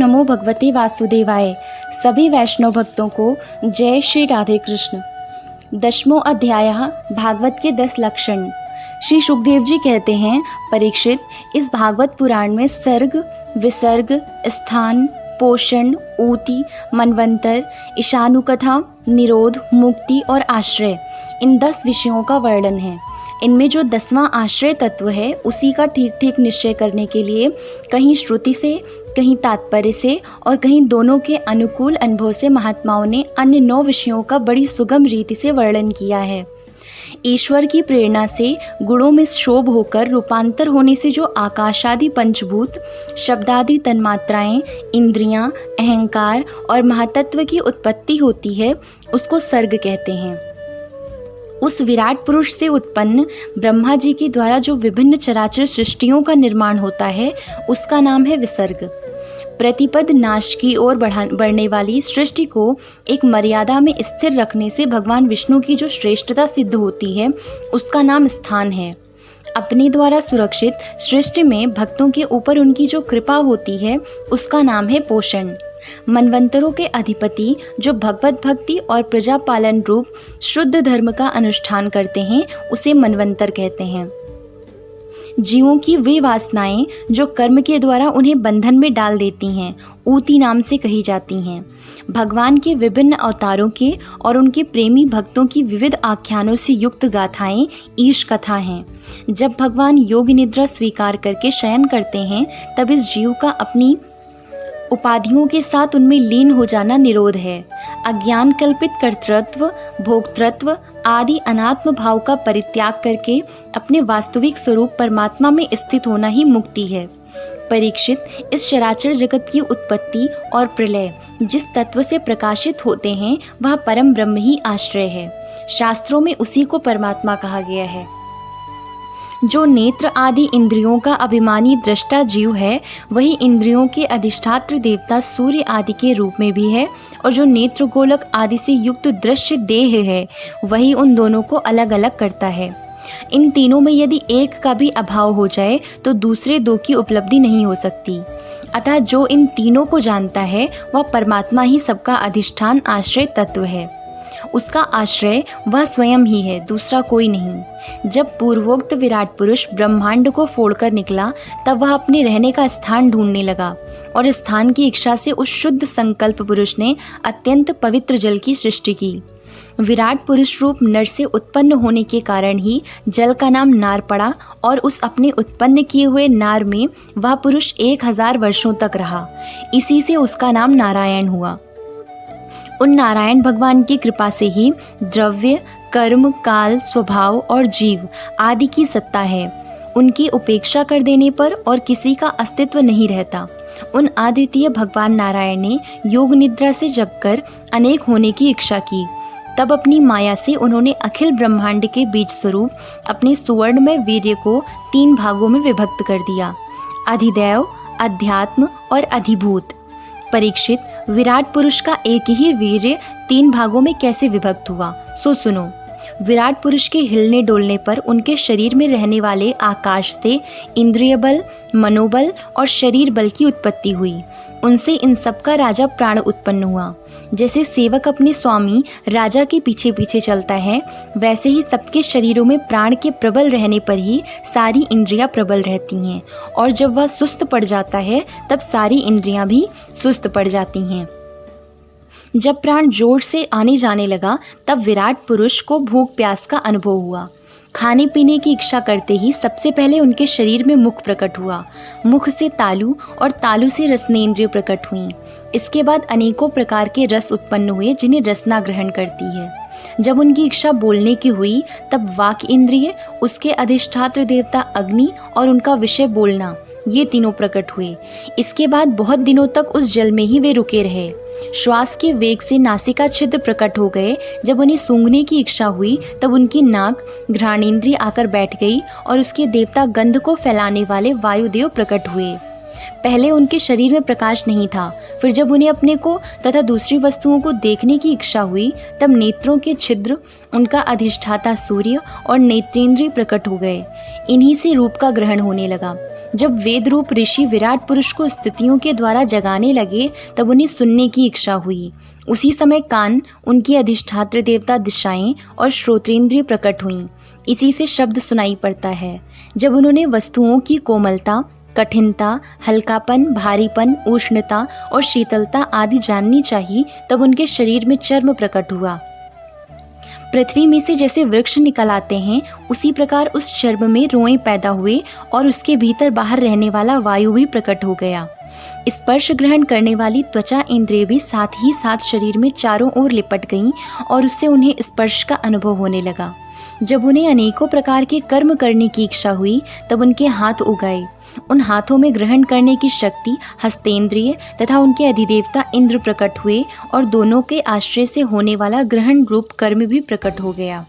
नमो भगवते वासुदेवाय। सभी वैष्णव भक्तों को जय श्री राधे कृष्ण। 10वां अध्याय भागवत के 10 लक्षण। श्री सुखदेव जी कहते हैं, परीक्षित, इस भागवत पुराण में सर्ग, विसर्ग, स्थान, पोषण, ऊति, मनवंतर, ईशानुकथा, निरोध, मुक्ति और आश्रय, इन 10 विषयों का वर्णन है। इनमें जो 10वां आश्रय तत्व है उसी का ठीक ठीक निश्चय करने के लिए कहीं श्रुति से, कहीं तात्पर्य से और कहीं दोनों के अनुकूल अनुभव से महात्माओं ने अन्य 9 विषयों का बड़ी सुगम रीति से वर्णन किया है। ईश्वर की प्रेरणा से गुणों में शोभ होकर रूपांतर होने से जो आकाशादि पंचभूत, शब्दादि तन्मात्राएं, इंद्रियां, अहंकार और महातत्व की उत्पत्ति होती है, उसको सर्ग कहते हैं। उस विराट पुरुष से उत्पन्न ब्रह्मा जी के द्वारा जो विभिन्न चराचर सृष्टियों का निर्माण होता है, उसका नाम है विसर्ग। प्रतिपद नाश की ओर बढ़ने वाली सृष्टि को एक मर्यादा में स्थिर रखने से भगवान विष्णु की जो श्रेष्ठता सिद्ध होती है, उसका नाम स्थान है। अपने द्वारा सुरक्षित सृष्टि में भक्तों के ऊपर उनकी जो कृपा होती है, उसका नाम है पोषण। मनवंतरों के अधिपति जो भगवत भक्ति और प्रजा पालन रूप शुद्ध धर्म का अनुष्ठान करते हैं, उसे मनवंतर कहते हैं। जीवों की वे वासनाएं जो कर्म के द्वारा उन्हें बंधन में डाल देती हैं, ऊति नाम से कही जाती हैं। भगवान के विभिन्न अवतारों के और उनके प्रेमी भक्तों की विविध आख्यानों से युक्त गाथाएं ईश कथा हैं। जब भगवान योग निद्रा स्वीकार करके शयन करते हैं, तब इस जीव का अपनी उपाधियों के साथ उनमें लीन हो जाना निरोध है। अज्ञान कल्पित कर्तृत्व, भोक्तृत्व आदि अनात्म भाव का परित्याग करके अपने वास्तविक स्वरूप परमात्मा में स्थित होना ही मुक्ति है। परीक्षित, इस चराचर जगत की उत्पत्ति और प्रलय जिस तत्व से प्रकाशित होते हैं, वह परम ब्रह्म ही आश्रय है। शास्त्रों में उसी को परमात्मा कहा गया है। जो नेत्र आदि इंद्रियों का अभिमानी दृष्टा जीव है, वही इंद्रियों के अधिष्ठात्र देवता सूर्य आदि के रूप में भी है, और जो नेत्र गोलक आदि से युक्त दृश्य देह है, वही उन दोनों को अलग अलग करता है। इन तीनों में यदि एक का भी अभाव हो जाए तो दूसरे 2 की उपलब्धि नहीं हो सकती। अतः जो इन तीनों को जानता है, वह परमात्मा ही सबका अधिष्ठान आश्रय तत्व है। उसका आश्रय वह स्वयं ही है, दूसरा कोई नहीं। जब पूर्वोक्त विराट पुरुष ब्रह्मांड को फोड़कर निकला, तब वह अपने रहने का स्थान ढूंढने लगा, और स्थान की इच्छा से उस शुद्ध संकल्प पुरुष ने अत्यंत पवित्र जल की सृष्टि की। विराट पुरुष रूप नर से उत्पन्न होने के कारण ही जल का नाम नार पड़ा, और उस अपने उत्पन्न किए हुए नार में वह पुरुष 1000 वर्षों तक रहा। इसी से उसका नाम नारायण हुआ। उन नारायण भगवान की कृपा से ही द्रव्य, कर्म, काल, स्वभाव और जीव आदि की सत्ता है। उनकी उपेक्षा कर देने पर और किसी का अस्तित्व नहीं रहता। उन अद्वितीय भगवान नारायण ने योग निद्रा से जगकर अनेक होने की इच्छा की। तब अपनी माया से उन्होंने अखिल ब्रह्मांड के बीज स्वरूप अपने सुवर्णमय वीर्य को 3 भागों में विभक्त कर दिया: अधिदैव, अध्यात्म और अधिभूत। परीक्षित, विराट पुरुष का एक ही वीर्य 3 भागों में कैसे विभक्त हुआ, सो सुनो। विराट पुरुष के हिलने डोलने पर उनके शरीर में रहने वाले आकाश से इंद्रिय बल, मनोबल और शरीर बल की उत्पत्ति हुई। उनसे इन सब का राजा प्राण उत्पन्न हुआ। जैसे सेवक अपने स्वामी राजा के पीछे पीछे चलता है, वैसे ही सबके शरीरों में प्राण के प्रबल रहने पर ही सारी इंद्रियां प्रबल रहती हैं, और जब वह सुस्त पड़ जाता है, तब सारी इंद्रियां भी सुस्त पड़ जाती हैं। जब प्राण जोर से आने जाने लगा, तब विराट पुरुष को भूख प्यास का अनुभव हुआ। खाने पीने की इच्छा करते ही सबसे पहले उनके शरीर में मुख प्रकट हुआ। मुख से तालु और तालु से रसनेंद्रिय प्रकट हुई। इसके बाद अनेकों प्रकार के रस उत्पन्न हुए, जिन्हें रसना ग्रहण करती है। जब उनकी इच्छा बोलने की हुई, तब वाक इंद्रिय, उसके अधिष्ठात्र देवता अग्नि और उनका विषय बोलना, ये तीनों प्रकट हुए। इसके बाद बहुत दिनों तक उस जल में ही वे रुके रहे। श्वास के वेग से नासिका छिद्र प्रकट हो गए। जब उन्हें सूंघने की इच्छा हुई, तब उनकी नाक घ्राणेंद्रिय आकर बैठ गई, और उसके देवता गंध को फैलाने वाले वायुदेव प्रकट हुए। पहले उनके शरीर में प्रकाश नहीं था, फिर जब उन्हें अपने को तथा दूसरी वस्तुओं को देखने की इच्छा हुई तब नेत्रों के छिद्र, उनका अधिष्ठाता सूर्य और नेत्रेंद्रिय प्रकट हो गए। इन्हीं से रूप का ग्रहण होने लगा। जब वेद रूप ऋषि विराट पुरुष को स्तुतियों के द्वारा जगाने लगे तब उन्हें सुनने की इच्छा हुई। उसी समय कान, उनकी अधिष्ठात्र देवता दिशाएं और श्रोत्रेंद्रिय प्रकट हुईं। इसी से शब्द सुनाई पड़ता है। जब उन्होंने वस्तुओं की कोमलता, कठिनता, हल्कापन, भारीपन, उष्णता और शीतलता आदि जाननी चाहिए तब उनके शरीर में चर्म प्रकट हुआ। पृथ्वी में से जैसे वृक्ष निकल आते हैं उसी प्रकार उस चर्म में रोएं पैदा हुए और उसके भीतर बाहर रहने वाला वायु भी प्रकट हो गया। स्पर्श ग्रहण करने वाली त्वचा इंद्रिय भी साथ ही साथ शरीर में चारों ओर लिपट गईं और उससे उन्हें स्पर्श का अनुभव होने लगा। जब उन्हें अनेकों प्रकार के कर्म करने की इच्छा हुई तब उनके हाथ उगाए। उन हाथों में ग्रहण करने की शक्ति हस्तेंद्रिय तथा उनके अधिदेवता इंद्र प्रकट हुए और दोनों के आश्रय से होने वाला ग्रहण रूप कर्म भी प्रकट हो गया।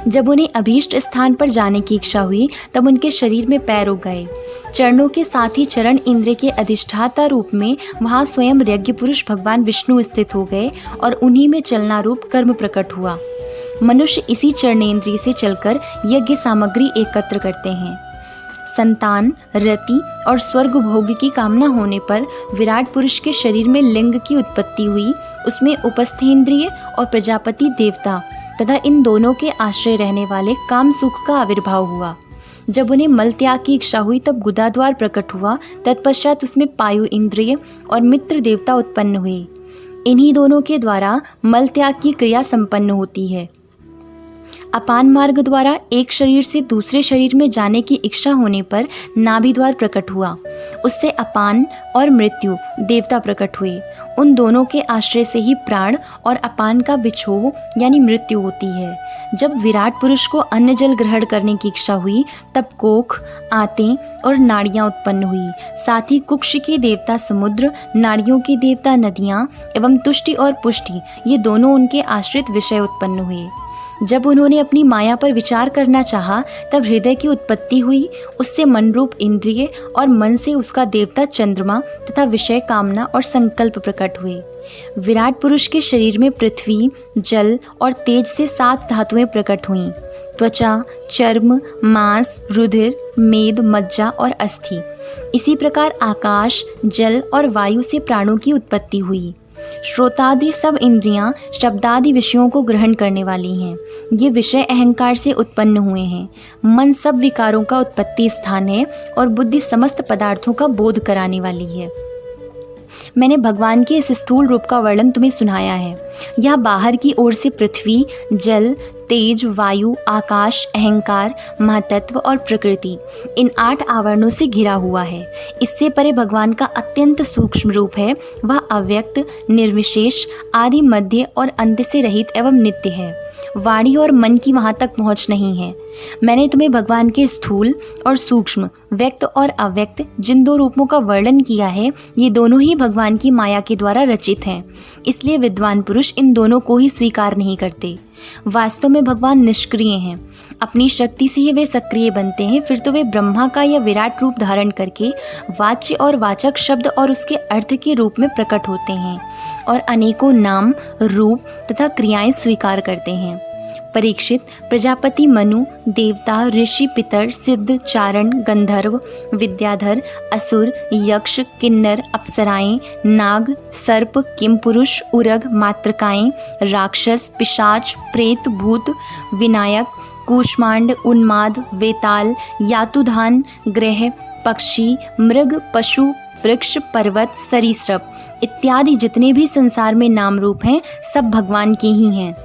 जब उन्हें अभीष्ट स्थान पर जाने की इच्छा हुई तब उनके शरीर में पैर उग गए। चरणों के साथ ही चरण इंद्र के अधिष्ठाता रूप में वहाँ स्वयं यज्ञ पुरुष भगवान विष्णु स्थित हो गए और उन्हीं में चलना रूप कर्म प्रकट हुआ। मनुष्य इसी चरणेंद्रिय से चलकर यज्ञ सामग्री एकत्र करते हैं। संतान, रति और स्वर्ग भोग की कामना होने पर विराट पुरुष के शरीर में लिंग की उत्पत्ति हुई। उसमें उपस्थेंद्रिय और प्रजापति देवता तथा इन दोनों के आश्रय रहने वाले काम सुख का आविर्भाव हुआ। जब उन्हें मल त्याग की इच्छा हुई तब गुदाद्वार प्रकट हुआ। तत्पश्चात उसमें पायु इंद्रिय और मित्र देवता उत्पन्न हुए। इन्हीं दोनों के द्वारा मल त्याग की क्रिया संपन्न होती है। अपान मार्ग द्वारा एक शरीर से दूसरे शरीर में जाने की इच्छा होने पर नाभि द्वार प्रकट हुआ। उससे अपान और मृत्यु देवता प्रकट हुए। उन दोनों के आश्रय से ही प्राण और अपान का बिछोह यानी मृत्यु होती है। जब विराट पुरुष को अन्न जल ग्रहण करने की इच्छा हुई तब कोख, आंतें और नाड़ियाँ उत्पन्न हुई। साथ ही कुक्ष के देवता समुद्र, नाड़ियों के देवता नदियाँ एवं तुष्टि और पुष्टि ये दोनों उनके आश्रित विषय उत्पन्न हुए। जब उन्होंने अपनी माया पर विचार करना चाहा तब हृदय की उत्पत्ति हुई। उससे मन रूप इंद्रिय और मन से उसका देवता चंद्रमा तथा विषय कामना और संकल्प प्रकट हुए। विराट पुरुष के शरीर में पृथ्वी, जल और तेज से 7 धातुएं प्रकट हुईं। त्वचा, चर्म, मांस, रुधिर, मेद, मज्जा और अस्थि। इसी प्रकार आकाश, जल और वायु से प्राणों की उत्पत्ति हुई। श्रोतादि सब इंद्रियां शब्दादि विषयों को ग्रहण करने वाली हैं। ये विषय अहंकार से उत्पन्न हुए हैं। मन सब विकारों का उत्पत्ति स्थान है और बुद्धि समस्त पदार्थों का बोध कराने वाली है। मैंने भगवान के इस स्थूल रूप का वर्णन तुम्हें सुनाया है। यह बाहर की ओर से पृथ्वी, जल, तेज, वायु, आकाश, अहंकार, महातत्व और प्रकृति इन 8 आवरणों से घिरा हुआ है। इससे परे भगवान का अत्यंत सूक्ष्म रूप है। वह अव्यक्त, निर्विशेष, आदि, मध्य और अंत से रहित एवं नित्य है। वाणी और मन की वहाँ तक पहुँच नहीं है। मैंने तुम्हें भगवान के स्थूल और सूक्ष्म, व्यक्त और अव्यक्त जिन 2 रूपों का वर्णन किया है ये दोनों ही भगवान की माया के द्वारा रचित हैं। इसलिए विद्वान पुरुष इन दोनों को ही स्वीकार नहीं करते। वास्तव में भगवान निष्क्रिय हैं। अपनी शक्ति से ही वे सक्रिय बनते हैं। फिर तो वे ब्रह्मा का यह विराट रूप धारण करके वाच्य और वाचक शब्द और उसके अर्थ के रूप में प्रकट होते हैं और अनेकों नाम, रूप तथा क्रियाएं स्वीकार करते हैं। परीक्षित, प्रजापति मनु, देवता, ऋषि, पितर, सिद्ध, चारण, गंधर्व, विद्याधर, असुर, यक्ष, किन्नर, अप्सराएं, नाग, सर्प, किमपुरुष, उरग, मातृकाएं, राक्षस, पिशाच, प्रेत, भूत, विनायक, कूष्मांड, उन्माद, वेताल, यातुधान, ग्रह, पक्षी, मृग, पशु, वृक्ष, पर्वत, सरीसृप इत्यादि जितने भी संसार में नाम रूप हैं सब भगवान के ही हैं।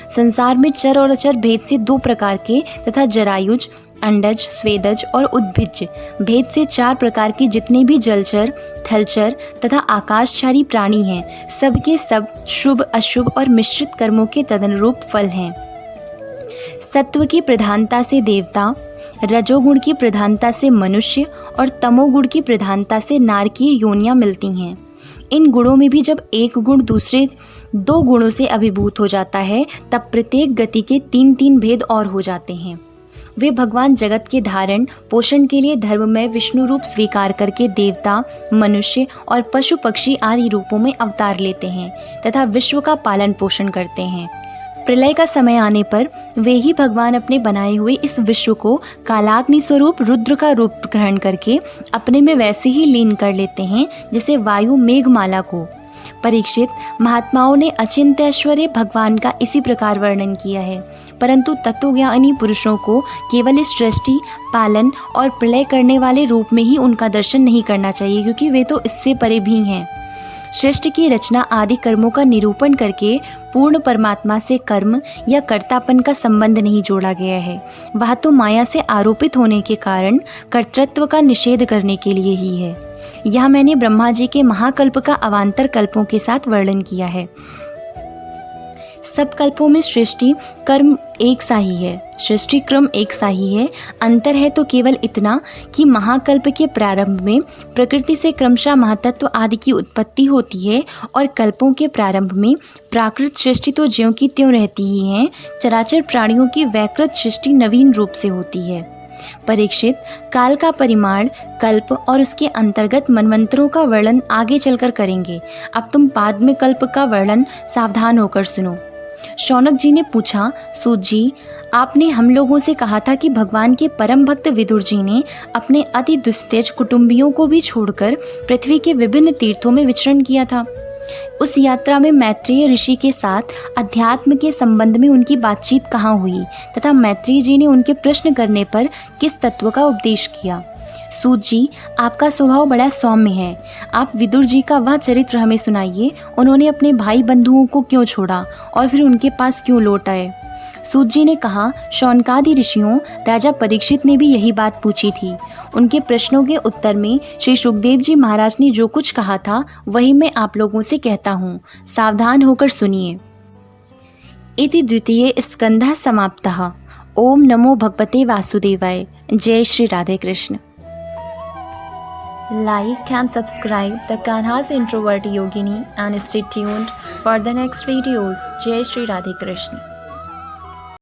संसार में चर और अचर भेद से 2 प्रकार के तथा जरायुज, अंडज, स्वेदज और उद्भिज भेद से 4 प्रकार के जितने भी जलचर, थलचर तथा आकाशचारी प्राणी हैं सबके सब शुभ, अशुभ और मिश्रित कर्मों के तदनुरूप फल हैं। सत्व की प्रधानता से देवता, रजोगुण की प्रधानता से मनुष्य और तमोगुण की प्रधानता से नारकीय योनियां मिलती हैं। इन गुणों में भी जब एक गुण दूसरे 2 गुणों से अभिभूत हो जाता है तब प्रत्येक गति के 3-3 भेद और हो जाते हैं। वे भगवान जगत के धारण पोषण के लिए धर्म में विष्णु रूप स्वीकार करके देवता, मनुष्य और पशु पक्षी आदि रूपों में अवतार लेते हैं तथा विश्व का पालन पोषण करते हैं। प्रलय का समय आने पर वे ही भगवान अपने बनाए हुए इस विश्व को कालाग्नि स्वरूप रुद्र का रूप ग्रहण करके अपने में वैसे ही लीन कर लेते हैं जैसे वायु मेघमाला को। परीक्षित, महात्माओं ने अचिंत्य ऐश्वर्य भगवान का इसी प्रकार वर्णन किया है, परंतु तत्वज्ञानी पुरुषों को केवल इस सृष्टि, पालन और प्रलय करने वाले रूप में ही उनका दर्शन नहीं करना चाहिए, क्योंकि वे तो इससे परे भी हैं। सृष्टि की रचना आदि कर्मों का निरूपण करके पूर्ण परमात्मा से कर्म या कर्तापन का संबंध नहीं जोड़ा गया है। वह तो माया से आरोपित होने के कारण कर्तृत्व का निषेध करने के लिए ही है। यह मैंने ब्रह्मा जी के महाकल्प का अवान्तर कल्पों के साथ वर्णन किया है। सब कल्पों में सृष्टि कर्म एक सा ही है, सृष्टि क्रम एक सा ही है। अंतर है तो केवल इतना कि महाकल्प के प्रारंभ में प्रकृति से क्रमशः महातत्व आदि की उत्पत्ति होती है और कल्पों के प्रारंभ में प्राकृत सृष्टि तो ज्यों की त्यों रहती ही है। चराचर प्राणियों की वैकृत सृष्टि नवीन रूप से होती है। परीक्षित, काल का परिमाण, कल्प और उसके अंतर्गत मनवंतरों का वर्णन आगे चलकर करेंगे। अब तुम बाद में कल्प का वर्णन सावधान होकर सुनो। शौनक जी ने पूछा, सूत जी, आपने हम लोगों से कहा था कि भगवान के परम भक्त विदुर जी ने अपने अति दुस्तेज कुटुंबियों को भी छोड़कर पृथ्वी के विभिन्न तीर्थों में विचरण किया था। उस यात्रा में मैत्रेय ऋषि के साथ अध्यात्म के संबंध में उनकी बातचीत कहाँ हुई तथा मैत्रेय जी ने उनके प्रश्न करने पर किस तत्व का उपदेश किया। सूत जी, आपका स्वभाव बड़ा सौम्य है। आप विदुर जी का वह चरित्र हमें सुनाइए। उन्होंने अपने भाई बंधुओं को क्यों छोड़ा और फिर उनके पास क्यों लौट आए? सूत जी ने कहा, शौनकादि ऋषियों, राजा परीक्षित ने भी यही बात पूछी थी। उनके प्रश्नों के उत्तर में श्री सुखदेव जी महाराज ने जो कुछ कहा था वही मैं आप लोगों से कहता हूँ। सावधान होकर सुनिए। इति द्वितीय स्कंधः समाप्तः। ओम नमो भगवते वासुदेवाय। जय Shri Radhe Krishna. Like and subscribe the Kanha's Introvert Yogini and stay tuned for the next videos. Jai Shri Radhe Krishna.